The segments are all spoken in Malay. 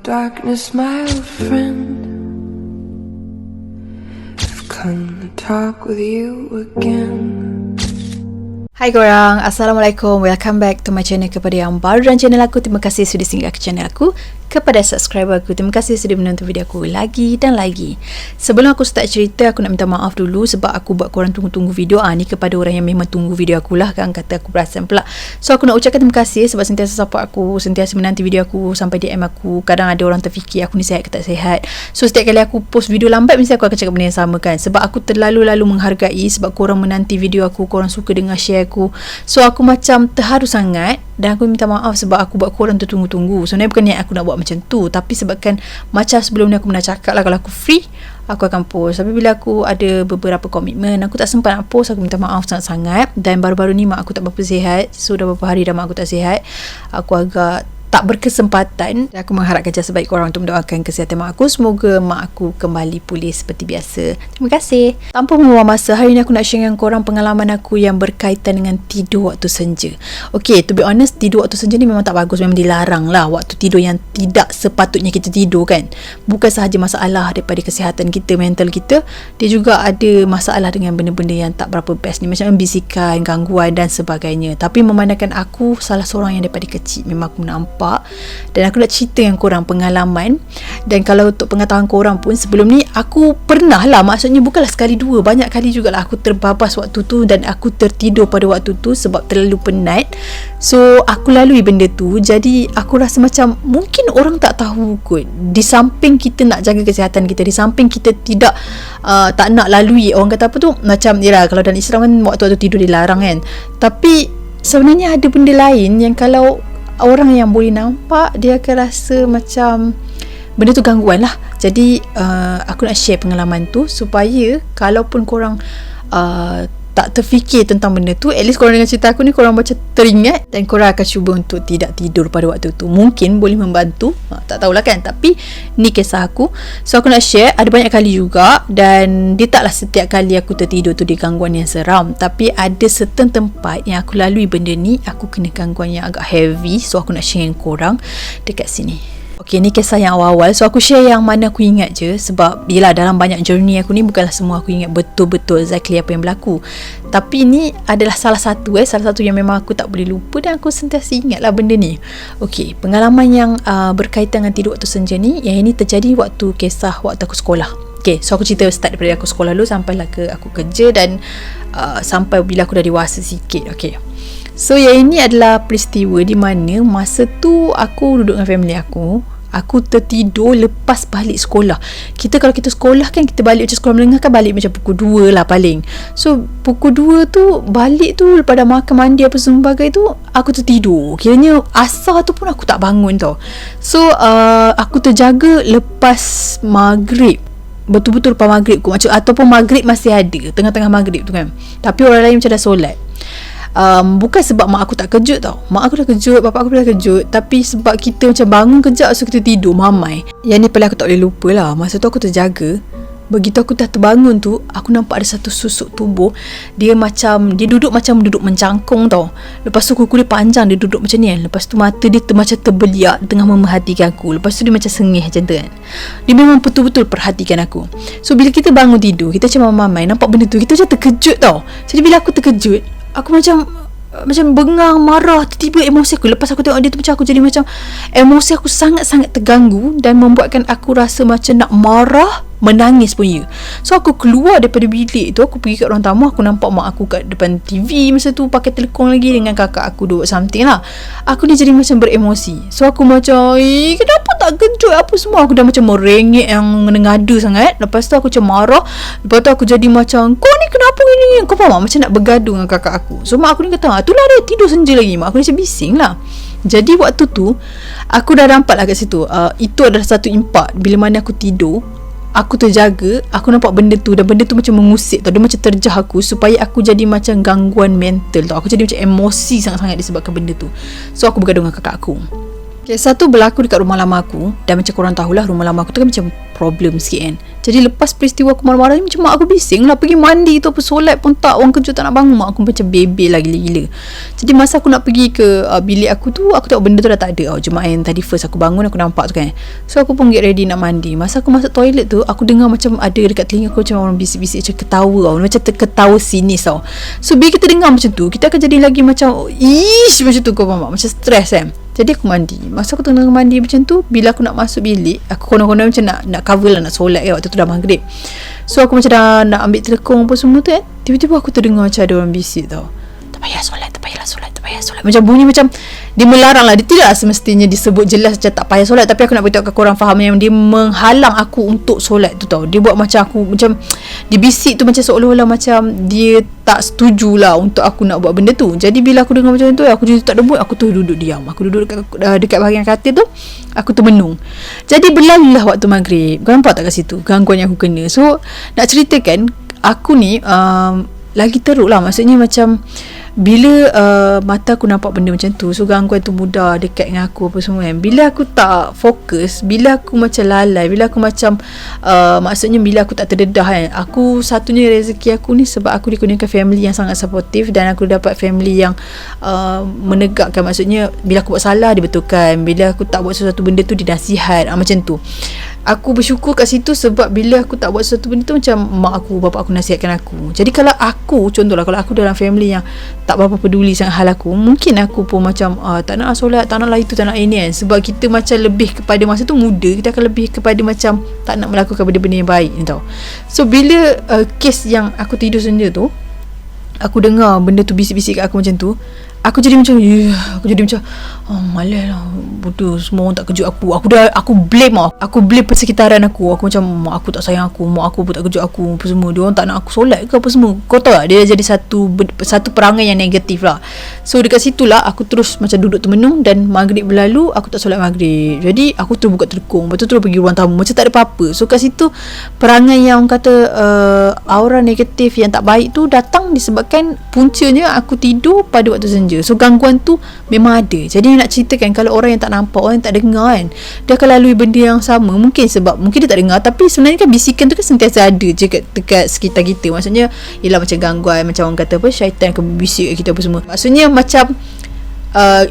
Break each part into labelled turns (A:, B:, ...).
A: Darkness, my old friend, I've come to talk with you again.
B: Hai korang, Assalamualaikum. Welcome back to my channel. Kepada yang baru dalam channel aku, terima kasih sudah singgah ke channel aku. Kepada subscriber aku, terima kasih sudah menonton video aku lagi dan lagi. Sebelum aku start cerita, aku nak minta maaf dulu sebab aku buat korang tunggu-tunggu video ni kepada orang yang memang tunggu video aku lah kan, kata aku perasan pula. So aku nak ucapkan terima kasih sebab sentiasa support aku, sentiasa menanti video aku sampai DM aku. Kadang ada orang terfikir aku ni sihat ke tak sihat. So setiap kali aku post video lambat, mesti aku akan cakap benda yang sama kan. Sebab aku terlalu menghargai sebab korang menanti video aku, korang suka dengar share aku. So aku macam terharu sangat dan aku minta maaf sebab aku buat korang tertunggu-tunggu. Sebenarnya bukan niat aku nak buat macam tu, tapi sebabkan macam sebelum ni aku pernah cakap lah, kalau aku free aku akan post. Tapi bila aku ada beberapa komitmen, aku tak sempat nak post. Aku minta maaf sangat-sangat. Dan baru-baru ni mak aku tak berapa sihat. So dah beberapa hari dah mak aku tak sihat. Aku agak tak berkesempatan. Dan aku mengharapkan jasa baik korang untuk mendoakan kesihatan mak aku. Semoga mak aku kembali pulih seperti biasa. Terima kasih. Tanpa membuang masa, hari ni aku nak share dengan korang pengalaman aku yang berkaitan dengan tidur waktu senja. Okay, to be honest, tidur waktu senja ni memang tak bagus. Memang dilarang lah. Waktu tidur yang tidak sepatutnya kita tidur kan. Bukan sahaja masalah daripada kesihatan kita, mental kita, dia juga ada masalah dengan benda-benda yang tak berapa best ni, macam bisikan, gangguan dan sebagainya. Tapi memandangkan aku salah seorang yang daripada kecil memang aku nampak, dan aku nak cerita dengan korang pengalaman. Dan kalau untuk pengetahuan korang pun, sebelum ni aku pernah lah, maksudnya bukanlah sekali dua, banyak kali jugalah aku terbabas waktu tu dan aku tertidur pada waktu tu sebab terlalu penat. So aku lalui benda tu. Jadi aku rasa macam mungkin orang tak tahu kot, di samping kita nak jaga kesihatan kita, di samping kita tidak tak nak lalui, orang kata apa tu, macam yalah, kalau dalam Islam kan waktu-waktu tidur dilarang kan, tapi sebenarnya ada benda lain yang kalau orang yang boleh nampak, dia akan rasa macam benda tu gangguan lah. Jadi aku nak share pengalaman tu supaya kalaupun korang tak terfikir tentang benda tu, at least korang dengan cerita aku ni, korang macam teringat dan korang akan cuba untuk tidak tidur pada waktu tu. Mungkin boleh membantu, tak tahulah kan, tapi ni kisah aku. So aku nak share, ada banyak kali juga, dan dia taklah setiap kali aku tertidur tu dia gangguan yang seram, tapi ada certain tempat yang aku lalui benda ni, aku kena gangguan yang agak heavy. So aku nak share dengan korang dekat sini. Okay, ni kisah yang awal-awal. So aku share yang mana aku ingat je, sebab yelah dalam banyak journey aku ni, bukanlah semua aku ingat betul-betul exactly apa yang berlaku. Tapi ni adalah salah satu yang memang aku tak boleh lupa dan aku sentiasa ingat lah benda ni. Okay, pengalaman yang berkaitan dengan tidur waktu senja ni, yang ini terjadi waktu aku sekolah. Okay, so aku cerita start daripada aku sekolah dulu sampailah ke aku kerja dan sampai bila aku dah dewasa sikit. Okay, so yang ini adalah peristiwa di mana masa tu aku duduk dengan family aku tertidur lepas balik sekolah. Kalau kita sekolah kan, kita balik macam sekolah menengah kan, balik macam pukul 2 lah paling. So pukul 2 tu balik tu, lepas dah makan mandi apa sebagainya tu, aku tertidur. Kiranya asar tu pun aku tak bangun tau. So aku terjaga lepas maghrib, betul-betul lepas maghrib ku, macam ataupun maghrib masih ada, tengah-tengah maghrib tu kan. Tapi orang lain macam dah solat. Bukan sebab mak aku tak kejut tau, mak aku dah kejut, bapak aku dah kejut, tapi sebab kita macam bangun kejap, so kita tidur mamai. Yang ni paling aku tak boleh lupa lah. Masa tu aku terjaga, begitu aku dah terbangun tu, aku nampak ada satu susuk tubuh, dia duduk macam duduk mencangkung tau. Lepas tu kuku dia panjang, dia duduk macam ni kan. Lepas tu mata dia macam terbeliak tengah memerhatikan aku. Lepas tu dia macam sengih macam tu kan. Dia memang betul-betul perhatikan aku. So bila kita bangun tidur, kita macam mamai nampak benda tu, kita macam terkejut tau. Jadi bila aku terkejut, aku macam bengang, marah, tiba-tiba emosi aku. Lepas aku tengok dia tu, macam aku jadi macam emosi aku sangat-sangat terganggu dan membuatkan aku rasa macam nak marah, menangis pun ya. So aku keluar daripada bilik tu, aku pergi kat ruang tamu. Aku nampak mak aku kat depan TV masa tu, pakai telekong lagi dengan kakak aku duduk something lah. Aku ni jadi macam beremosi. So aku macam kenapa tak kejut apa semua. Aku dah macam merengek yang ngada sangat. Lepas tu aku macam marah. Lepas tu aku jadi macam, kau ni kenapa gini? Kau faham tak? Macam nak bergaduh dengan kakak aku. So mak aku ni kata, itulah dia tidur senja lagi. Mak aku ni macam bising lah. Jadi waktu tu aku dah nampak lah kat situ, itu adalah satu impak. Bila mana aku tidur, aku terjaga, aku nampak benda tu, dan benda tu macam mengusik tau. Dia macam terjah aku supaya aku jadi macam gangguan mental tau. Aku jadi macam emosi sangat-sangat disebabkan benda tu. So aku bergaduh dengan kakak aku. Kisah tu berlaku dekat rumah lama aku. Dan macam korang tahulah, rumah lama aku tu kan macam problem sikit kan. Jadi lepas peristiwa aku marah-marah ni, macam mak aku bising lah, pergi mandi tu apa, solat pun tak, orang kerja tak nak bangun. Mak aku macam bebel lah gila-gila. Jadi masa aku nak pergi ke bilik aku tu, aku tengok benda tu dah tak ada. Jemaah yang tadi first aku bangun, aku nampak tu kan. So aku pun get ready nak mandi. Masa aku masuk toilet tu, aku dengar macam ada dekat telinga aku macam orang bisik-bisik, macam ketawa tau, macam ketawa sinis tau. So bila kita dengar macam tu, kita akan jadi lagi macam macam tu, kau faham tak? Macam stres kan. Jadi aku mandi. Masa aku tengah mandi macam tu, bila aku nak masuk bilik, aku konon-konon macam nak cover lah, nak solat kan. Waktu tu dah maghrib. So aku macam dah nak ambil telekong apa semua tu kan. Tiba-tiba aku terdengar macam ada orang bisik tau. Tak payah solat, tak payah solat. Macam bunyi macam dia melarang lah. Dia tidak semestinya disebut jelas macam tak payah solat, tapi aku nak beritahu kat korang faham yang dia menghalang aku untuk solat tu tau. Dia buat macam aku, macam dia bisik tu macam seolah-olah macam dia tak setuju lah untuk aku nak buat benda tu. Jadi bila aku dengar macam tu, aku jadi tak debut. Aku tu duduk diam. Aku duduk dekat bahagian katil tu. Aku termenung. Jadi berlalulah waktu maghrib. Kau nampak tak kat situ gangguan yang aku kena. So nak ceritakan, aku ni lagi teruk lah. Maksudnya macam bila mata aku nampak benda macam tu, so gangguan tu mudah dekat dengan aku apa semua kan. Bila aku tak fokus, bila aku macam lalai, bila aku macam maksudnya bila aku tak terdedah kan. Aku satunya rezeki aku ni sebab aku dikurniakan family yang sangat supportive, dan aku dapat family yang menegakkan. Maksudnya bila aku buat salah, dibetulkan. Bila aku tak buat sesuatu benda tu, dinasihat. Macam tu. Aku bersyukur kat situ sebab bila aku tak buat sesuatu benda tu, macam mak aku, bapak aku nasihatkan aku. Jadi kalau aku, contohlah kalau aku dalam family yang tak berapa peduli sangat hal aku, mungkin aku pun macam tak nak solat, tak nak lah itu, tak nak ini kan. Sebab kita macam lebih kepada masa tu muda, kita akan lebih kepada macam tak nak melakukan benda-benda yang baik ni tau. So bila kes yang aku tidur senja tu, aku dengar benda tu bisik-bisik kat aku macam tu, aku jadi macam malas lah, bodoh, semua orang tak kejut aku. Aku blame lah. Aku blame persekitaran aku. Aku macam mak aku tak sayang aku, mak aku pun tak kejut aku, apa semua. Dia orang tak nak aku solat ke apa semua. Kau tahu tak, dia jadi satu perangai yang negatif lah. So dekat situlah aku terus macam duduk termenung, dan maghrib berlalu aku tak solat maghrib. Jadi aku terus buka telekong, lepas tu terus pergi ruang tamu, macam tak ada apa-apa. So kat situ perangai yang kata aura negatif yang tak baik tu datang disebabkan puncanya aku tidur pada waktu senja. So gangguan tu memang ada. Jadi nak ceritakan, kalau orang yang tak nampak, orang yang tak dengar kan, dia akan lalui benda yang sama. Mungkin sebab mungkin dia tak dengar, tapi sebenarnya kan bisikan tu kan sentiasa ada je dekat sekitar kita. Maksudnya ialah macam gangguan, macam orang kata apa, syaitan akan berbisik kat kita apa semua. Maksudnya macam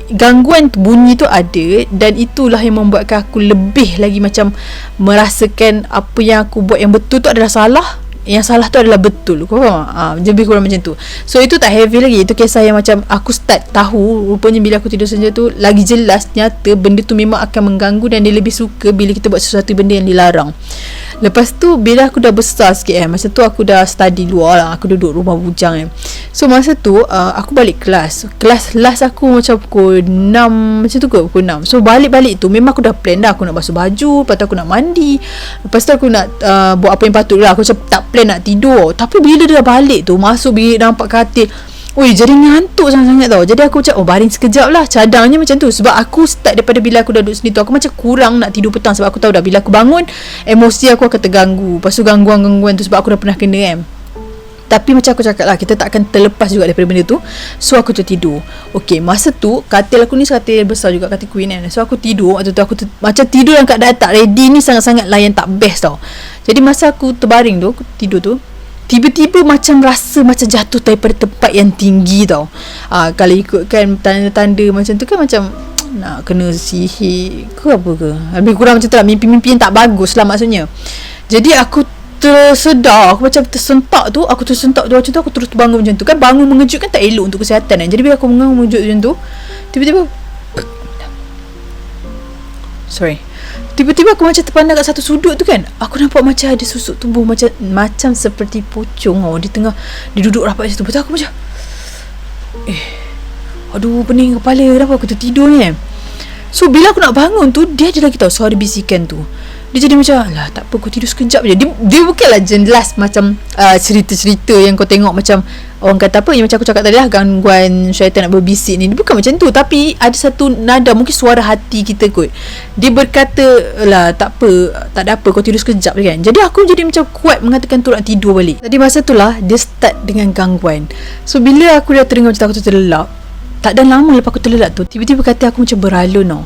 B: gangguan bunyi tu ada, dan itulah yang membuatkan aku lebih lagi macam merasakan apa yang aku buat yang betul tu adalah salah, yang salah tu adalah betul. Kau faham? Lebih kurang macam tu. So itu tak heavy lagi. Itu kisah yang macam aku start tahu, rupanya bila aku tidur senja tu, lagi jelas nyata benda tu memang akan mengganggu, dan dia lebih suka bila kita buat sesuatu benda yang dilarang. Lepas tu bila aku dah besar sikit kan, masa tu aku dah study luar lah, aku duduk rumah bujang kan. So masa tu aku balik kelas last aku macam pukul 6 macam tu kot, pukul 6. So balik tu memang aku dah plan dah, aku nak basuh baju, lepas tu aku nak mandi, lepas tu aku nak buat apa yang patut lah. Aku macam tak plan nak tidur. Tapi bila dia dah balik tu, masuk bilik, nampak katil, jadi ngantuk sangat-sangat tau. Jadi aku macam baring sekejap lah. Cadangnya macam tu. Sebab aku start daripada bila aku dah duduk sendiri tu, aku macam kurang nak tidur petang. Sebab aku tahu dah bila aku bangun, emosi aku akan terganggu. Lepas tu gangguan-gangguan tu, sebab aku dah pernah kena kan. Tapi macam aku cakap lah, kita tak akan terlepas juga daripada benda tu. So aku tertidur. Okay, masa tu katil aku ni katil besar juga, katil queen kan. So aku tidur, waktu tu aku macam tidur yang keadaan tak ready ni, sangat-sangat lah yang tak best tau. Jadi masa aku terbaring tu, aku tidur tu, tiba-tiba macam rasa macam jatuh daripada tempat yang tinggi tau. Kalau ikutkan tanda-tanda macam tu kan, macam nak kena sihir ke apa ke, lebih kurang macam tu lah. Mimpi-mimpi yang tak bagus lah maksudnya. Jadi aku tersedar, aku macam tersentak tu, aku terus bangun macam tu kan. Bangun mengejutkan tak elok untuk kesihatan kan. Jadi bila aku bangun mengejut macam tu, tiba-tiba aku macam terpandang kat satu sudut tu kan. Aku nampak macam ada susuk tubuh macam seperti pocong di tengah. Dia duduk rapat macam tu. Betul aku macam aduh, pening kepala, kenapa aku tertidur ni kan. So bila aku nak bangun tu, dia ada lagi tau suara bisikan tu. Dia jadi macam, alah tak apa, kau tidur sekejap je. Dia bukanlah jelas macam cerita-cerita yang kau tengok macam orang kata apa, yang macam aku cakap tadi lah, gangguan syaitan nak berbisik ni. Dia bukan macam tu. Tapi ada satu nada, mungkin suara hati kita kot. Dia berkata, lah tak apa, tak ada apa, kau tidur sekejap je kan. Jadi aku jadi macam kuat mengatakan tu nak tidur balik. Jadi masa tu lah dia start dengan gangguan. So bila aku dah terdengar macam aku tu terlelap, tak dah lama lepas aku terlelap tu, tiba-tiba kata aku macam beralun tau.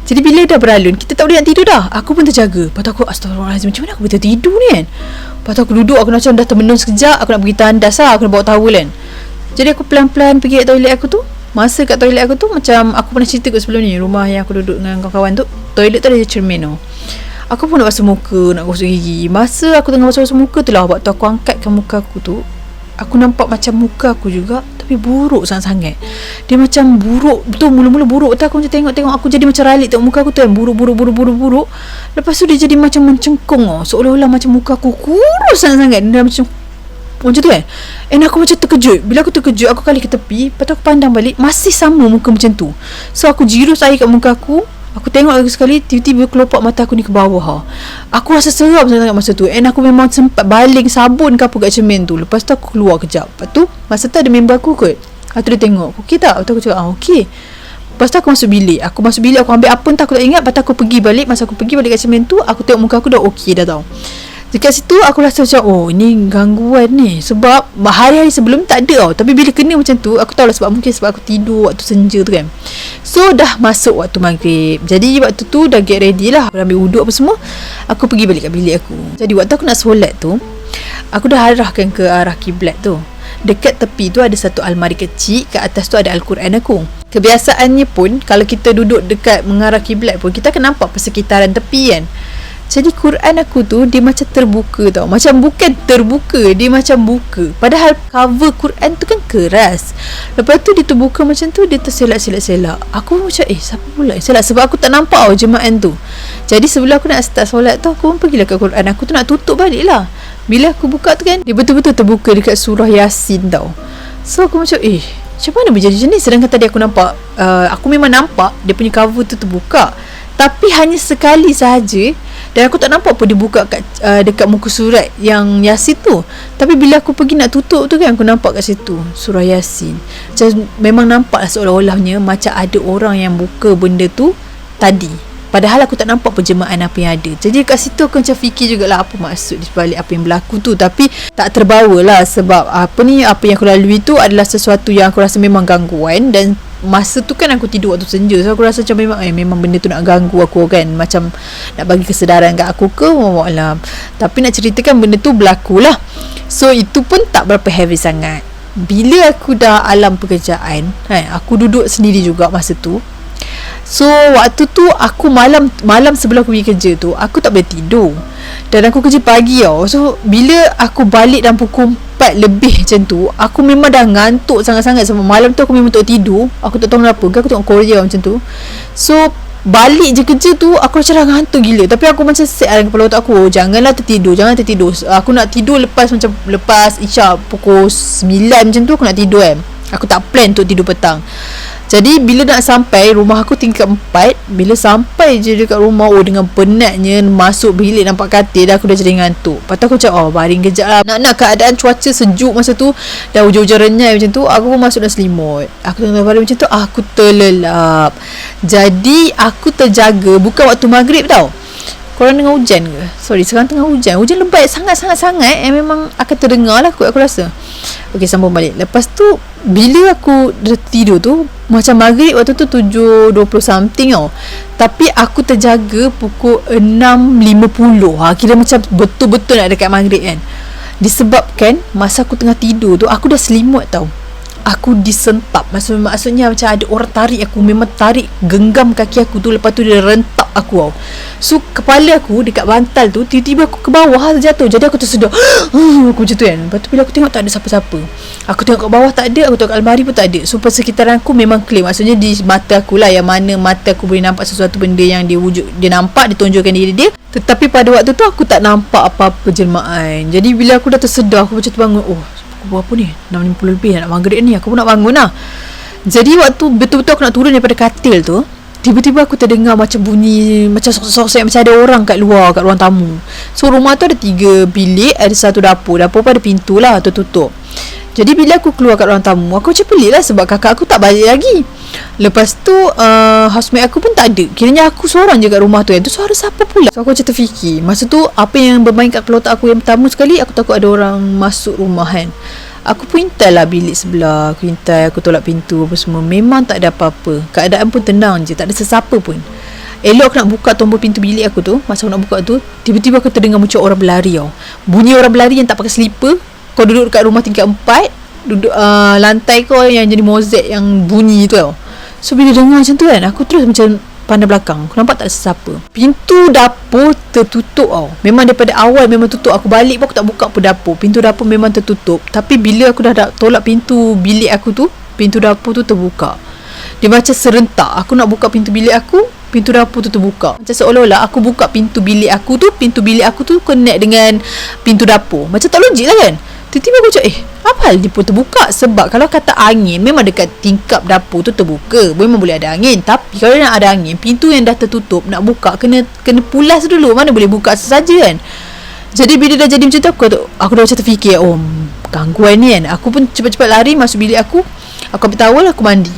B: Jadi bila dah beralun, kita tak boleh nak tidur dah. Aku pun terjaga. Lepas tu aku, astagfirullahaladzim, macam mana aku boleh tidur ni kan? Lepas tu aku duduk, aku macam dah termenung sekejap. Aku nak pergi tandas lah, aku nak bawa towel kan. Jadi aku pelan-pelan pergi kat toilet aku tu. Masa kat toilet aku tu, macam aku pernah cerita kat sebelum ni, rumah yang aku duduk dengan kawan-kawan tu, toilet tu ada cermin tau. Aku pun nak basuh muka, nak gosok gigi. Masa aku tengah basuh muka tu lah, waktu aku angkatkan muka aku tu, aku nampak macam muka aku juga, tapi buruk sangat-sangat. Dia macam buruk, betul, mula-mula buruk. Betul, aku macam tengok aku jadi macam ralik tengok muka aku tu kan, buruk. Lepas tu dia jadi macam mencengkung tau, seolah-olah macam muka aku kurus sangat-sangat. Dia macam tu kan. And aku macam terkejut. Bila aku terkejut, aku kali ke tepi. Lepas tu aku pandang balik, masih sama muka macam tu. So aku jirus air kat muka aku. Aku tengok lagi sekali, tiba-tiba kelopak mata aku ni ke bawah ha. Aku rasa seram sangat masa tu. And aku memang sempat baling sabun ke apa kat cermin tu. Lepas tu aku keluar kejap. Lepas tu masa tu ada member aku kot. Lepas tu dia tengok, okey tak? Lepas tu aku cakap, okey. Lepas tu aku masuk bilik, aku ambil apa entah aku tak ingat. Lepas tu aku pergi balik. Masa aku pergi balik kat cermin tu, aku tengok muka aku dah okey dah tau. Dekat situ aku rasa macam, oh ini gangguan ni. Sebab hari-hari sebelum tak ada tau. Tapi bila kena macam tu, aku tahu lah mungkin sebab aku tidur waktu senja tu kan. So dah masuk waktu maghrib. Jadi waktu tu dah get ready lah, aku ambil wuduk apa semua. Aku pergi balik kat bilik aku. Jadi waktu aku nak solat tu, aku dah arahkan ke arah kiblat tu. Dekat tepi tu ada satu almari kecil. Kat atas tu ada Al-Quran aku. Kebiasaannya pun, kalau kita duduk dekat mengarah kiblat pun, kita akan nampak persekitaran tepi kan. Jadi Quran aku tu dia macam terbuka tau. Macam bukan terbuka, dia macam buka. Padahal cover Quran tu kan keras. Lepas tu dia terbuka macam tu, dia terselak-selak. Aku macam siapa pula selak? Sebab aku tak nampak tau jemaah tu. Jadi sebelum aku nak start solat tu, aku pun pergilah ke Quran aku tu, nak tutup balik lah. Bila aku buka tu kan, dia betul-betul terbuka dekat surah Yasin tau. So aku macam macam mana berjadi macam ni? Sedangkan tadi aku nampak, aku memang nampak dia punya cover tu terbuka, tapi hanya sekali sahaja. Dan aku tak nampak pun dia buka dekat muka surat yang Yasin tu. Tapi bila aku pergi nak tutup tu kan, aku nampak kat situ surah Yasin. Macam memang nampak lah seolah-olahnya macam ada orang yang buka benda tu tadi. Padahal aku tak nampak penjemahan apa yang ada. Jadi kat situ aku macam fikir jugalah apa maksud di sebalik apa yang berlaku tu. Tapi tak terbawa lah, sebab apa yang aku lalui tu adalah sesuatu yang aku rasa memang gangguan. Dan masa tu kan aku tidur waktu senja. So aku rasa macam memang benda tu nak ganggu aku kan. Macam nak bagi kesedaran kat aku ke, wallahualam. Tapi nak ceritakan benda tu berlaku lah. So itu pun tak berapa heavy sangat. Bila aku dah alam pekerjaan, aku duduk sendiri juga masa tu. So waktu tu aku malam sebelum aku pergi kerja tu, aku tak boleh tidur. Dan aku kerja pagi tau. So bila aku balik dalam pukul 4 lebih macam tu, aku memang dah ngantuk sangat-sangat. Sebab malam tu aku memang tak tidur. Aku tak tahu kenapa, aku tengok Korea macam tu. So balik je kerja tu, aku macam dah ngantuk gila. Tapi aku macam set dalam kepala otak aku, jangan tertidur. Aku nak tidur lepas Isya pukul 9 macam tu, aku nak tidur kan. Aku tak plan untuk tidur petang. Jadi bila nak sampai, rumah aku tingkat 4. Bila sampai je dekat rumah, dengan penatnya masuk bilik nampak katil, dah aku dah jadi ngantuk. Lepas tu aku macam baring kejap lah. Nak keadaan cuaca sejuk masa tu, dah hujan-hujan renyai macam tu, aku pun masuk dalam selimut. Aku tengah baring macam tu, aku terlelap. Jadi aku terjaga, bukan waktu maghrib tau. Korang dengar hujan ke? Sorry, sekarang tengah hujan. Hujan lebat sangat-sangat memang akan terdengar lah aku rasa. Okey, sambung balik. Lepas tu bila aku dah tidur tu, macam maghrib waktu tu 7.20 something tau. Tapi aku terjaga pukul 6.50. Kira macam betul-betul nak dekat maghrib kan. Disebabkan masa aku tengah tidur tu, aku dah selimut tau. Aku disentap. Maksudnya macam ada orang tarik aku. Memang tarik, genggam kaki aku tu. Lepas tu dia rentak aku tau. So kepala aku dekat bantal tu, tiba-tiba aku ke bawah jatuh. Jadi aku tersedar. Aku macam tu kan. Lepas tu bila aku tengok, tak ada siapa-siapa. Aku tengok kat bawah tak ada. Aku tengok kat almari pun tak ada. So persekitaran aku memang clear. Maksudnya di mata aku lah, yang mana mata aku boleh nampak sesuatu benda yang dia nampak, dia tunjukkan diri dia. Tetapi pada waktu tu aku tak nampak apa-apa jelmaan. Jadi bila aku dah tersedar, aku macam terbangun. Pukul berapa ni? 6.50 lebih nak maghrib ni. Aku pun nak bangun lah. Jadi waktu betul-betul aku nak turun daripada katil tu, tiba-tiba aku terdengar macam bunyi, macam sok-sok macam ada orang kat luar, kat ruang tamu. So rumah tu ada 3 bilik, ada satu dapur. Dapur pun ada pintu lah, tertutup. Jadi bila aku keluar kat ruang tamu, aku macam pelik lah sebab kakak aku tak balik lagi. Lepas tu housemate aku pun tak ada. Kiranya aku seorang je kat rumah tu kan. Tu suara siapa pula? So aku macam terfikir. Masa tu apa yang bermain kat kepala otak aku yang pertama sekali, aku takut ada orang masuk rumah kan. Aku pun intai lah bilik sebelah. Aku tolak pintu apa semua. Memang tak ada apa-apa. Keadaan pun tenang je, tak ada sesiapa pun. Elok aku nak buka tombol pintu bilik aku tu, masa aku nak buka tu, tiba-tiba aku terdengar macam orang berlari tau. Bunyi orang berlari yang tak pakai slipper. Kau duduk dekat rumah tingkat 4, duduk lantai kau yang jadi mozaik yang bunyi tu tau. So bila dengar macam tu kan, aku terus macam pandang belakang. Aku nampak tak ada sesiapa. Pintu dapur tertutup tau. Memang daripada awal memang tutup. Aku balik pun aku tak buka pun dapur. Pintu dapur memang tertutup. Tapi bila aku dah tolak pintu bilik aku tu, pintu dapur tu terbuka. Dia macam serentak. Aku nak buka pintu bilik aku, pintu dapur tu terbuka. Macam seolah-olah aku buka pintu bilik aku tu connect dengan pintu dapur. Macam tak logik lah kan. Tiba-tiba aku cakap, apa hal dia pun terbuka? Sebab kalau kata angin, memang dekat tingkap dapur tu terbuka, memang boleh ada angin. Tapi kalau nak ada angin, pintu yang dah tertutup, nak buka kena pulas dulu. Mana boleh buka sesaja kan. Jadi bila dah jadi macam tu, aku dah macam terfikir, gangguan ni kan. Aku pun cepat-cepat lari masuk bilik aku. Aku ambil towel, aku mandi.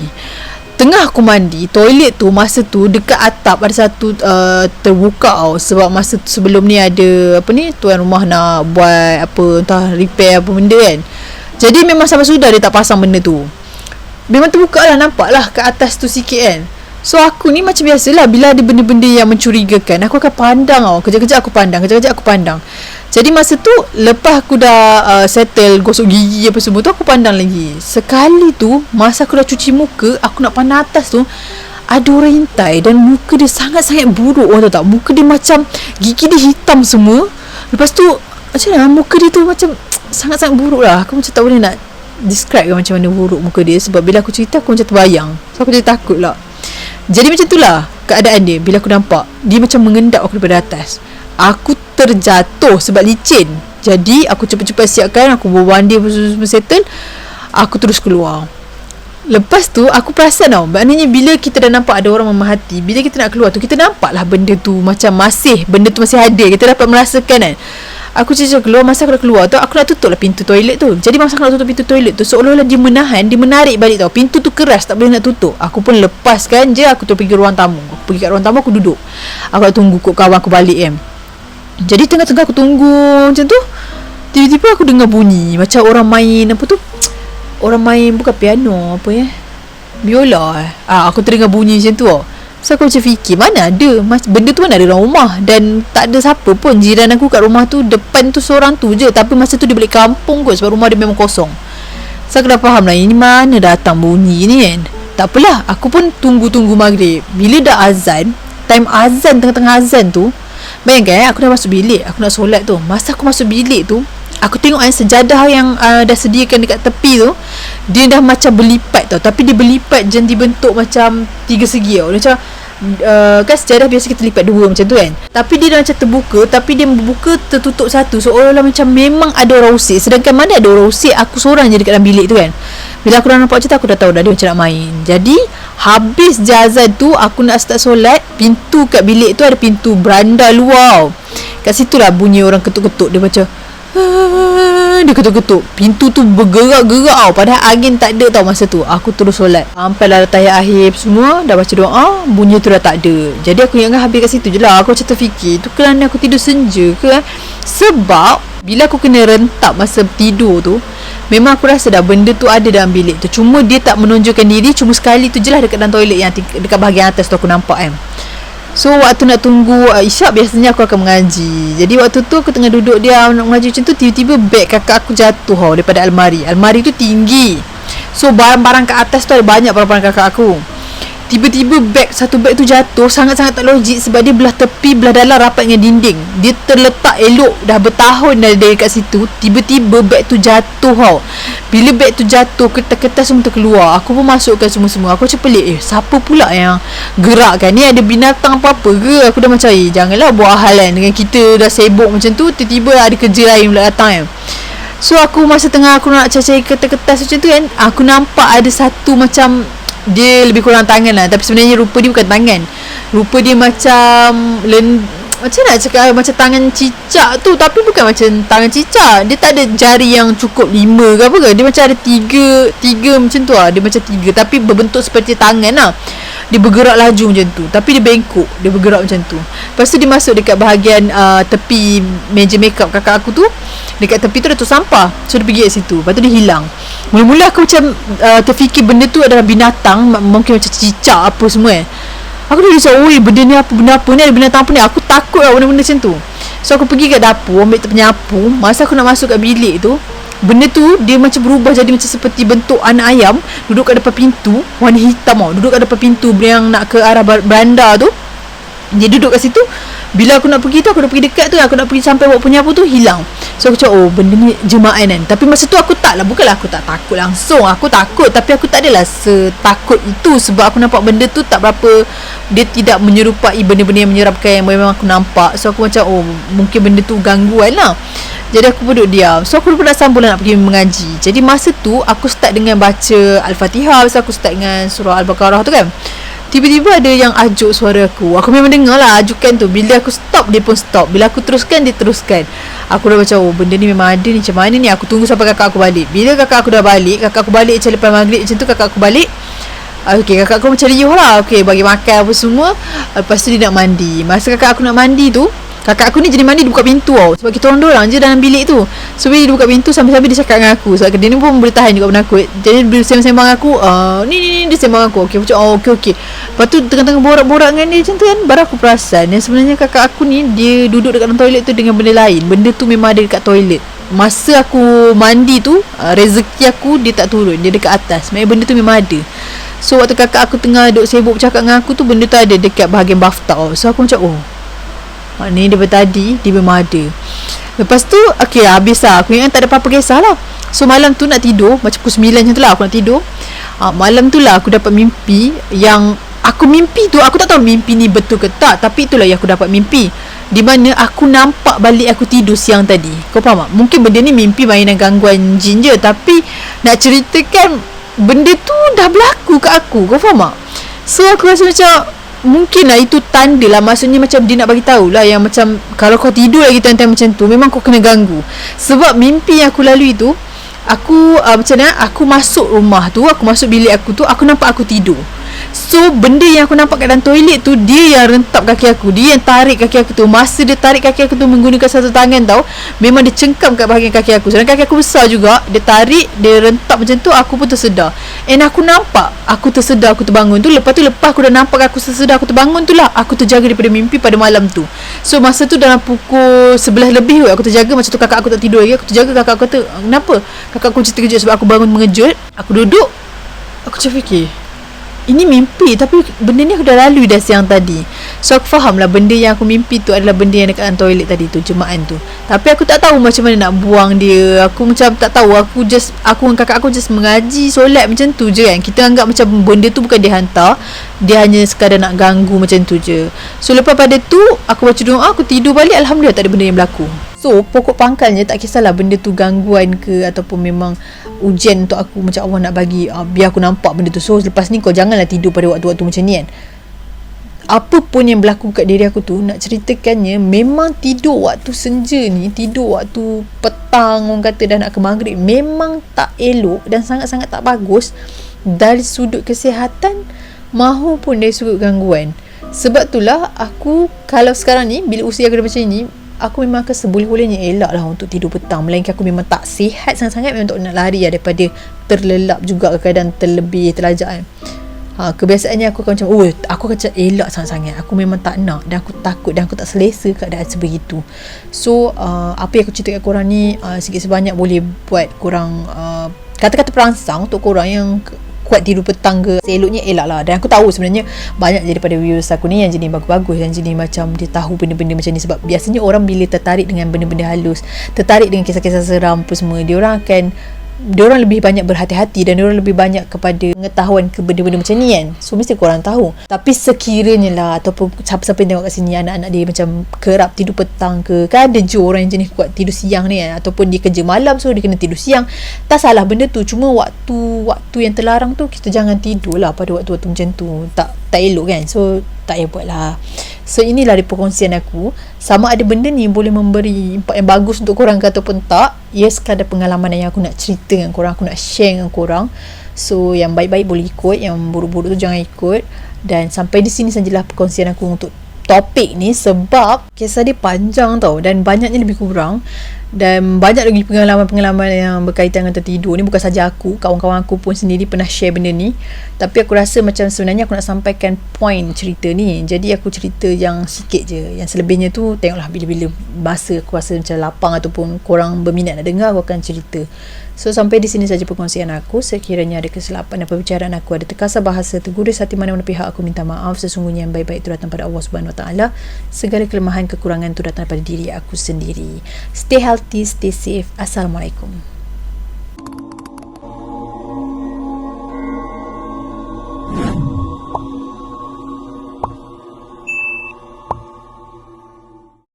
B: Tengah aku mandi, toilet tu masa tu dekat atap ada satu terbuka tau. Sebab masa tu sebelum ni ada tuan rumah nak buat entah repair apa benda kan. Jadi memang sampai sudah dia tak pasang benda tu. Memang terbuka lah, nampak lah kat atas tu sikit kan. So aku ni macam biasalah, bila ada benda-benda yang mencurigakan, aku akan pandang tau. Kejap-kejap aku pandang. Jadi masa tu, lepas aku dah settle gosok gigi apa semua tu, aku pandang lagi. Sekali tu, masa aku dah cuci muka, aku nak pandang atas tu, ada orang intai dan muka dia sangat-sangat buruk. Orang tahu tak? Muka dia macam, gigi dia hitam semua. Lepas tu, macam mana muka dia tu macam sangat-sangat buruk lah. Aku macam tak boleh nak describe kan macam mana buruk muka dia. Sebab bila aku cerita, aku macam terbayang. So aku jadi takut lah. Jadi macam itulah keadaan dia. Bila aku nampak, dia macam mengendap aku daripada atas. Aku terjatuh sebab licin. Jadi aku cepat-cepat siapkan, aku bawa mandi apa settle, aku terus keluar. Lepas tu aku perasan tau, maknanya bila kita dah nampak ada orang memahati, bila kita nak keluar tu, kita nampak lah benda tu macam benda tu masih ada. Kita dapat merasakan kan. Aku cakap keluar, masa aku dah keluar tu, aku nak tutup lah pintu toilet tu. Jadi masa aku nak tutup pintu toilet tu, seolah-olah dia menarik balik tau. Pintu tu keras, tak boleh nak tutup. Aku pun lepaskan je, aku terus pergi ruang tamu. Aku pergi kat ruang tamu, aku duduk. Aku nak tunggu kot kawan aku balik kan. Jadi tengah-tengah aku tunggu macam tu, tiba-tiba aku dengar bunyi macam orang main orang main bukan piano, biola. Aku terdengar bunyi macam tu tau. So aku macam fikir, mana ada benda tu, mana ada dalam rumah. Dan tak ada siapa pun. Jiran aku kat rumah tu, depan tu seorang tu je. Tapi masa tu dia balik kampung kot, sebab rumah dia memang kosong. So aku dah faham lah, ini mana datang bunyi ni kan. Tak apalah, aku pun tunggu maghrib. Bila dah azan, time azan, tengah-tengah azan tu, bayangkan aku dah masuk bilik, aku nak solat tu. Masa aku masuk bilik tu, aku tengok sejadah yang dah sediakan dekat tepi tu, dia dah macam berlipat tau. Tapi dia berlipat je dibentuk macam 3 segi tau. Dia macam kan sejadah biasa kita lipat 2 macam tu kan. Tapi dia dah macam terbuka, tapi dia buka tertutup satu. Seolah-olah macam memang ada orang usik. Sedangkan mana ada orang usik, aku seorang je dekat dalam bilik tu kan. Bila aku dah nampak macam tu, aku dah tahu dah dia macam nak main. Jadi habis je azan tu, aku nak start solat, pintu kat bilik tu ada pintu beranda luar. Kat situ lah bunyi orang ketuk-ketuk. Dia macam dia ketuk-ketuk. Pintu tu bergerak-gerak tau. Padahal angin tak ada tau masa tu. Aku terus solat. Sampai lah tahiyat akhir semua, dah baca doa, bunyi tu dah tak ada. Jadi aku ingatkan habis kat situ je lah. Aku macam terfikir, tu kerana aku tidur senja ke? Sebab bila aku kena rentap masa tidur tu, memang aku rasa dah benda tu ada dalam bilik tu. Cuma dia tak menunjukkan diri. Cuma sekali tu je lah dekat dalam toilet yang dekat bahagian atas tu aku nampak kan. So waktu nak tunggu isyak, biasanya aku akan mengaji. Jadi waktu tu aku tengah duduk dia nak mengaji macam tu, tiba-tiba beg kakak aku jatuh daripada almari. Almari tu tinggi, so barang-barang kat atas tu ada banyak barang-barang kakak aku. Tiba-tiba satu beg tu jatuh. Sangat-sangat tak logik, sebab dia belah tepi, belah dalam rapat dengan dinding. Dia terletak elok, dah bertahun dah dari kat situ. Tiba-tiba beg tu jatuh tau. Bila beg tu jatuh, kertas-kertas semua terkeluar. Aku pun masukkan semua-semua. Aku macam pelik, siapa pula yang gerakkan ni? Ada binatang apa-apa ke? Aku dah macam, janganlah buat hal kan. Dengan kita dah sibuk macam tu, tiba-tiba ada kerja lain pula datang kan. So aku masa tengah aku nak cari kertas-kertas macam tu kan, aku nampak ada satu macam, dia lebih kurang tangan lah, tapi sebenarnya rupa dia bukan tangan. Rupa dia macam macam nak cakap, macam tangan cicak tu, tapi bukan macam tangan cicak. Dia tak ada jari yang cukup 5 ke apa ke. Dia macam ada 3 macam tu lah. Dia macam 3 tapi berbentuk seperti tangan lah. Dia bergerak laju macam tu, tapi dia bengkok, dia bergerak macam tu. Lepas tu dia masuk dekat bahagian tepi meja makeup kakak aku tu. Dekat tepi tu ada tu sampah. So dia pergi kat situ, lepas tu dia hilang. Mula-mula aku macam terfikir benda tu adalah binatang, mungkin macam cicak apa semua Aku dah risau, oi benda ni apa, benda apa ni, ada binatang apa ni. Aku takut lah benda-benda macam tu. So aku pergi kat dapur, ambil penyapu. Masa aku nak masuk kat bilik tu, benda tu dia macam berubah jadi macam seperti bentuk anak ayam, duduk kat depan pintu, warna hitam tau, duduk kat depan pintu yang nak ke arah beranda tu. Dia duduk kat situ. Bila aku nak pergi tu, aku nak pergi dekat tu, aku nak pergi sampai bawa penyapu tu, hilang. So aku cakap, oh benda ni jemaah kan. Tapi masa tu aku tak lah, bukanlah aku tak takut langsung. Aku takut, tapi aku tak adalah setakut itu. Sebab aku nampak benda tu tak berapa, dia tidak menyerupai benda-benda yang menyeramkan yang memang aku nampak. So aku macam, oh mungkin benda tu gangguan lah. Jadi aku duduk diam. So aku pun nak sambung nak pergi mengaji. Jadi masa tu aku start dengan baca Al-Fatihah. So aku start dengan surah Al-Baqarah tu kan. Tiba-tiba ada yang ajuk suara aku. Aku memang dengar lah ajukan tu. Bila aku stop, dia pun stop. Bila aku teruskan, dia teruskan. Aku dah macam, oh benda ni memang ada ni. Macam mana ni? Aku tunggu sampai kakak aku balik. Bila kakak aku dah balik, kakak aku balik macam lepas maghrib macam tu, kakak aku balik. Okay, kakak aku macam riuh lah. Okay, bagi makan apa semua. Lepas tu dia nak mandi. Masa kakak aku nak mandi tu, kakak aku ni jadi mandi, dia buka pintu tau. Sebab kita orang je dalam bilik tu. So bila dia buka pintu, sambil-sambil dia cakap dengan aku. Sebab dia ni pun boleh tahan juga penakut. Jadi dia sembang-sembang aku, ni dia sembang aku. Okay, macam okay. Lepas tu tengah-tengah borak-borak dengan dia macam tu kan, baru aku perasan yang sebenarnya kakak aku ni, dia duduk dekat dalam toilet tu dengan benda lain. Benda tu memang ada dekat toilet. Masa aku mandi tu, rezeki aku dia tak turun, dia dekat atas. Maksudnya benda tu memang ada. So waktu kakak aku tengah duduk sibuk bercakap dengan aku tu, benda tu ada dekat bahagian bathtub. So aku macam, oh ni daripada tadi dia memang ada. Lepas tu okay, habis lah. Aku ingat tak ada apa-apa kisah lah. So malam tu nak tidur, macam pukul 9 macam tu lah aku nak tidur. Malam tu lah aku dapat mimpi. Yang aku mimpi tu, aku tak tahu mimpi ni betul ke tak, tapi itulah yang aku dapat mimpi, di mana aku nampak balik aku tidur siang tadi. Kau faham tak? Mungkin benda ni mimpi mainan gangguan jin je, tapi nak ceritakan benda tu dah berlaku kat aku. Kau faham tak? So aku rasa macam mungkin lah itu tanda lah. Maksudnya macam dia nak bagi tahu lah yang macam kalau kau tidur lagi time-time macam tu, memang kau kena ganggu. Sebab mimpi yang aku lalui tu, aku macam mana, aku masuk rumah tu, aku masuk bilik aku tu, aku nampak aku tidur. So benda yang aku nampak kat dalam toilet tu, dia yang rentap kaki aku, dia yang tarik kaki aku tu. Masa dia tarik kaki aku tu menggunakan satu tangan tau, memang dia cengkam kat bahagian kaki aku. Sedangkan kaki aku besar juga, dia tarik, dia rentap macam tu. Aku pun tersedar. And aku nampak aku tersedar, aku terbangun tu. Lepas aku dah nampak aku tersedar, aku terbangun tu lah, aku terjaga daripada mimpi pada malam tu. So masa tu dalam pukul 11 lebih aku terjaga. Macam tu kakak aku tak tidur lagi. Aku terjaga, kakak aku kata, kenapa? Kakak aku macam terkejut sebab aku bangun mengejut. Aku duduk, aku macam fikir, ini mimpi, tapi benda ni aku dah lalui dah siang tadi. So aku faham lah benda yang aku mimpi tu adalah benda yang dekat dalam toilet tadi tu, jemaah tu. Tapi aku tak tahu macam mana nak buang dia. Aku macam tak tahu. Aku dengan kakak aku just mengaji, solat macam tu je kan. Kita anggap macam benda tu bukan dia hantar, dia hanya sekadar nak ganggu macam tu je. So lepas pada tu aku baca doa, aku tidur balik, alhamdulillah tak ada benda yang berlaku. So pokok pangkalnya tak kisahlah benda tu gangguan ke ataupun memang ujian untuk aku, macam Allah nak bagi biar aku nampak benda tu. So lepas ni kau janganlah tidur pada waktu-waktu macam ni kan. Apa pun yang berlaku kat diri aku tu, nak ceritakannya, memang tidur waktu senja ni, tidur waktu petang, orang kata dah nak ke maghrib, memang tak elok dan sangat-sangat tak bagus dari sudut kesihatan mahupun dari sudut gangguan. Sebab itulah aku kalau sekarang ni, bila usia aku dah macam ni, aku memang akan seboleh-bolehnya elak lah untuk tidur petang. Melainkan aku memang tak sihat sangat-sangat, memang untuk nak lari lah daripada terlelap juga ke keadaan terlebih terlajak kan. Kebiasaannya aku akan macam, aku akan macam elak sangat-sangat. Aku memang tak nak dan aku takut dan aku tak selesa keadaan sebegitu. So apa yang aku cerita kat korang ni, sikit sebanyak boleh buat korang kata-kata perangsang untuk korang yang kuat tidur petang ke. Eloknya elak lah. Dan aku tahu sebenarnya banyak daripada viewers aku ni yang jenis bagus-bagus, yang jenis macam dia tahu benda-benda macam ni. Sebab biasanya orang bila tertarik dengan benda-benda halus, tertarik dengan kisah-kisah seram apa semua, diorang lebih banyak berhati-hati dan diorang lebih banyak kepada pengetahuan ke benda-benda macam ni kan. So mesti korang tahu. Tapi sekiranya lah, ataupun siapa-siapa yang tengok kat sini anak-anak dia macam kerap tidur petang ke, kan ada je orang yang jenis kuat tidur siang ni kan, ataupun dia kerja malam so dia kena tidur siang. Tak salah benda tu, cuma waktu yang terlarang tu kita jangan tidur lah pada waktu-waktu macam tu. Tak elok kan. So tak payah buat lah. So inilah dari perkongsian aku. Sama ada benda ni boleh memberi impak yang bagus untuk korang ke ataupun tak, ia sekadar pengalaman yang aku nak cerita dengan korang, aku nak share dengan korang. So yang baik-baik boleh ikut, yang buruk-buruk tu jangan ikut. Dan sampai di sini sajalah perkongsian aku untuk topik ni, sebab kisah dia panjang tau dan banyaknya lebih kurang. Dan banyak lagi pengalaman-pengalaman yang berkaitan dengan tertidur ni. Bukan saja aku, kawan-kawan aku pun sendiri pernah share benda ni. Tapi aku rasa macam sebenarnya aku nak sampaikan point cerita ni. Jadi aku cerita yang sikit je. Yang selebihnya tu tengoklah bila-bila masa aku rasa macam lapang ataupun korang berminat nak dengar, aku akan cerita. So sampai di sini saja perkongsian aku. Sekiranya ada kesilapan dan perbicaraan aku ada terkasar bahasa, tergurus hati mana-mana pihak, aku minta maaf. Sesungguhnya yang baik-baik itu datang pada Allah Subhanahu Wa Taala. Segala kelemahan, kekurangan itu datang pada diri aku sendiri. Stay healthy, stay safe. Assalamualaikum.